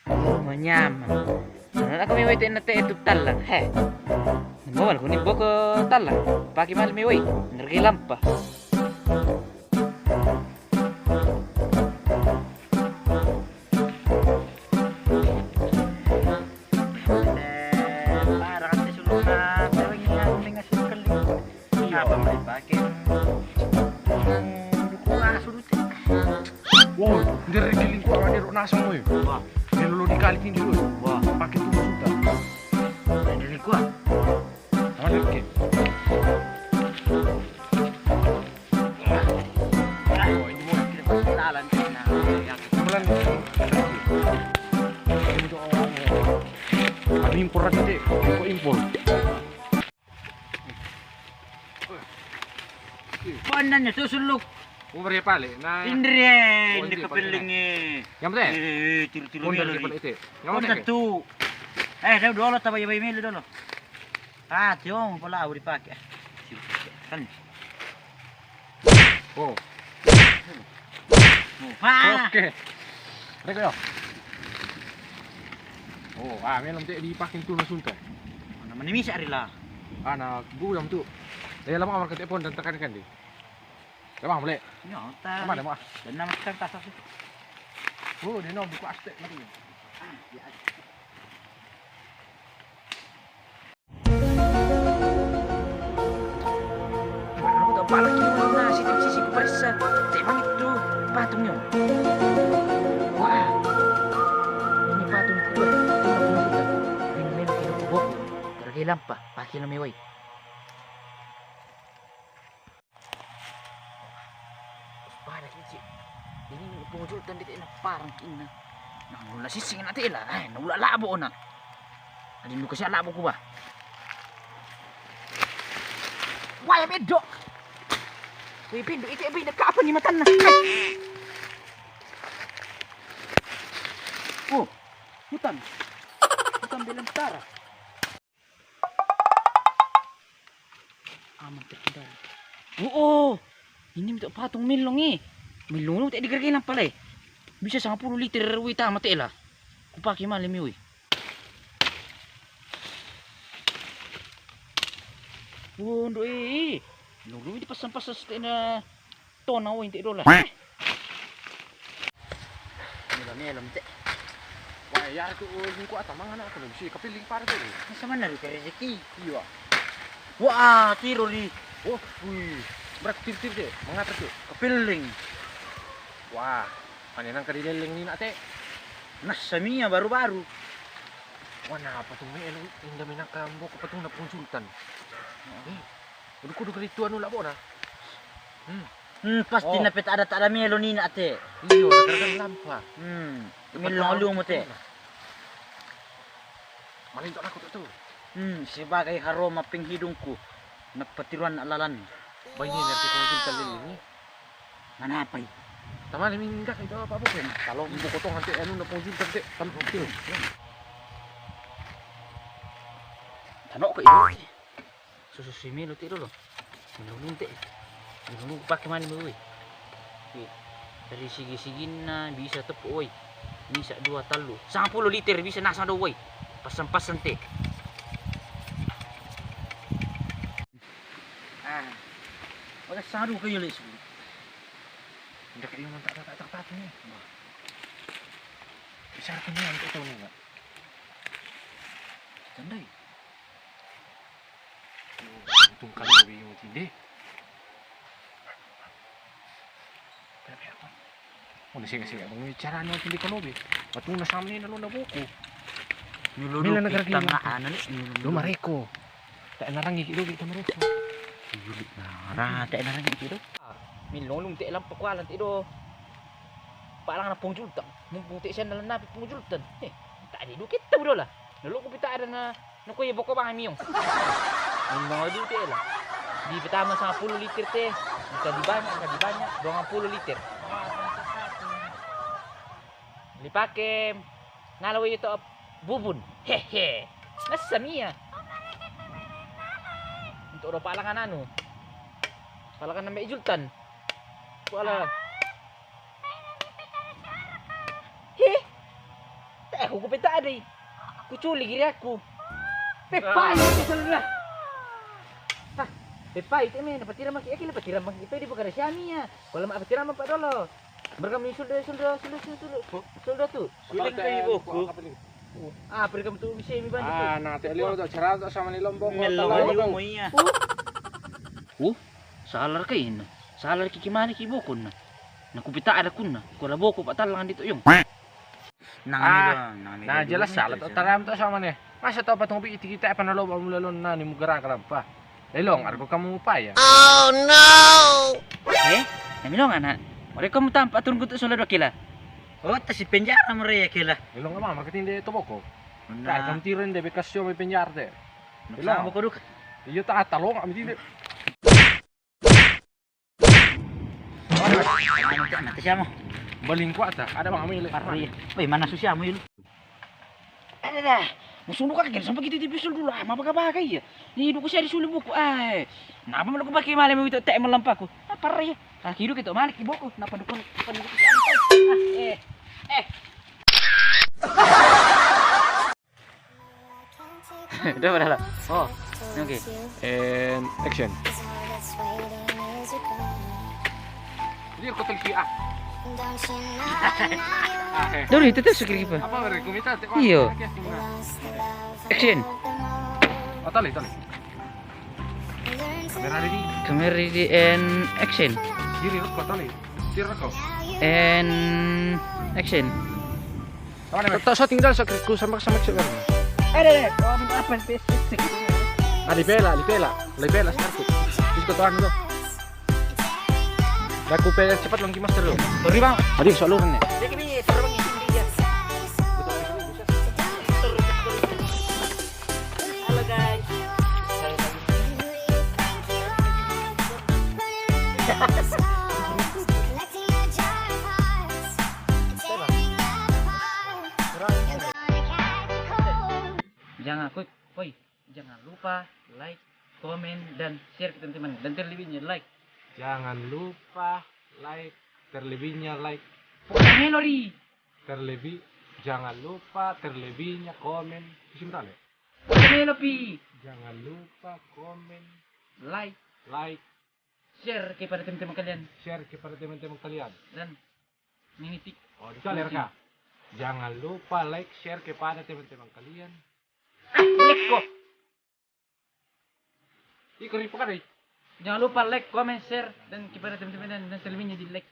Manyaman. Ano kami wait na te itu talang. He. Bawal kunin bawa ke talang. Pakai malam wait. Ngergi lampa. Para kasi sulong na pero nga nga sukal. Apa may pakai. Dukungan surut. Wow, dari giling ko ang niro nasa mo eh. Wah, Nilolo di kalitin dulu. wah. Pakai tuh sudah. Dari kuah. Mana lagi? Oh, ini mau Kenalan na yang kebetulan. Ini tuh kami impor aja deh. Kok impor? panan niya susulok. Umur ya pale. Nah, Indri, Oh, hindi hindi, ka pag- pilingi. yang penting. Tiro-tiro Undang milo. di pala ite. Yang Onda penting. tu. Daw dolo tabay-bay milo dolo. Tiyo mo pala uri pake. Kan. Oh, Ha. oke. Reko yo. Oh, memang tidak dipakai tuh nasunta. Naman ni misa rila. Anak guyam tuh. Dia lama amar ke telepon dan tekan-tekan deh. Lemah boleh. Yo, ta. Mana lemah? Dan nama kita tasas. Oh, dia nak buka astek lagi. Ano to pala kini na sisi ko presa. Emang itu patung yo. Wah. Ini patung itu. Ini melo kilo ko. Karagi lampa, paki na miway. Para kici. Ini pungujultan dito na parang kina. Nangula sisingin natin ila. Ay, nawala labo na. Alin mo kasi labo ko ba? Why bedo? Uy, pindo ito ay nagkaapan ni matan na. Oh, hutan. Hutan bilang tara. Aman terkendali. Oo, ini minta patong milong eh. Milong tak digergay lang pala eh. Bisa 10 liter wita mati lah. Kupaki malam yui. Wondo eh. Lulu di pasan-pasan na tona wo inte dola. Melam te. Wah, ya aku ini ku atang mangan aku lebih kapiling para tuh. Sa man na rin rezeki. Iya. Wah, tiro li. Oh, wih. Berat tir-tir deh, mengatur tuh. Kapiling. Wah, panenan kadideleng ni nak teh. Nasa miya baru-baru. Wah, apa tuh melo indah minang kambo ke patung na konsultan. Udah kudu kerituan anu labo na. Pasti Oh. na pet ada melo ni na ate. Iyo, nakarkan lampa. Milong mo te. Malintok aku tuh. Sebagai haroma penghidungku. Nagpatiruan na alalan. Banyak nanti konsultan lili. Manapay. Tama ni minggak itu apa bukan? Kalau mau potong nanti anu na konsultan teh tampil. Tanok ko ito. Sususi melo te dolo. Milong te. Milong pakai mani mo uy. Dari sigi-sigin na bisa tepo uy. Bisa 2 talo. 10 liter bisa nasa do uy. Pasan-pasan te. Wala saru kayo lis. Hindi kayo man tak ni. Besar kan ni untuk tahu ni enggak? Tandai. Untung kalau yung tindi. Tapi apa? Oh, nasiga-siga. Bicara niyo tindi kalobi. Patung na sa amin na na buko. Mila nagaragay Kita lang. nga ano ni. Lumareko. Tak narangi kilo kita mereka. Yulit na. Rata na rin ito. Milong te lang pakwalan ito. Parang na pungjultan. Nung puti siya nalang napit pungjultan. Tadi do kita bro lah. Naloko pita ada na nakuya boko bang miyong. Ang mga dute lah. Di pertama sa 10 liter teh. Bisa di banyak 20 liter. Dipake ngalaway ito bubun. Hehe. Nasa miya. Untuk palangan anu. Palangan na may ijultan. Wala. He. Tak aku kupita ada. Kuculi giri aku. Pepai itu salah. Hah, pepai itu men, dapat tiram maki, dapat tiram maki itu di bukan siamnya. Kalau mak tiram apa dulu? Mereka sudah tuh. Suling kayo buku. Ah, pergi kamu tuh bisa mi bantu. Ah, nanti lihat tuh cerah tuh sama nilombong. Melo mo iya. Salar kain. Salar kiki mana ki bukun. Nakupita ada kunna. Kula boko patalangan dito yung. Nah jelas salah tuh taram tuh sama nih. Masa tuh patong bi kita apa nalo mau lalon na ni mugara pa. Lelong, argo kamu upaya. Oh no! Namilong anak. Mereka kamu tampak turun kutu solar wakila. Oh, tas si penjara mo rin kila. Lelong mama katindi to boko. Kaya kamu tirin de bekasyo may penyar de. Sama ko duk. Iyo ta talong kami hindi. Nanti siya mo. Baling ko ata, ada mga mili. Pari. Uy, mana susya mo yun. Ada dah. Musuh ka kagil sampai kita tipisul dulu ah, mapagabagay ya. Ni ko siya disulo buko ay. Napa man ko bakay malam mo ito te malampa ko. Ah, pare. Kakido kito malik iboko napadukon padukon si Antay. Udah lah. Oh, oke. And action. Jadi aku telki ah. Dulu itu tuh sekali apa? Apa mereka kumita? Iyo. Action. Oh tali. Kamera ready. Camera ready and action. Kiri ko tali. Kiri ko. And action. Tak so tinggal sa ku sama action. Ada. Oh, minta apa sih? Lipela startu. Terus ke tuan tu. Aku pengen cepat lagi master lo. Sorry bang. Adik soal luran ya. Dia kini terbang ini dia. Halo guys. Jangan lupa like, komen, dan share ke teman-teman. Dan terlebihnya like. Jangan lupa like, terlebihnya like. Melody. Jangan lupa terlebihnya komen. Simple ya. Melody. Jangan lupa komen, Like, share kepada teman-teman kalian. Dan menitik. Oh, dikalir ka. Jangan lupa like, share kepada teman-teman kalian. Like ko. Ikut ribu kan? Jangan lupa like, comment, share, dan kepada teman-teman dan terlebihnya di like.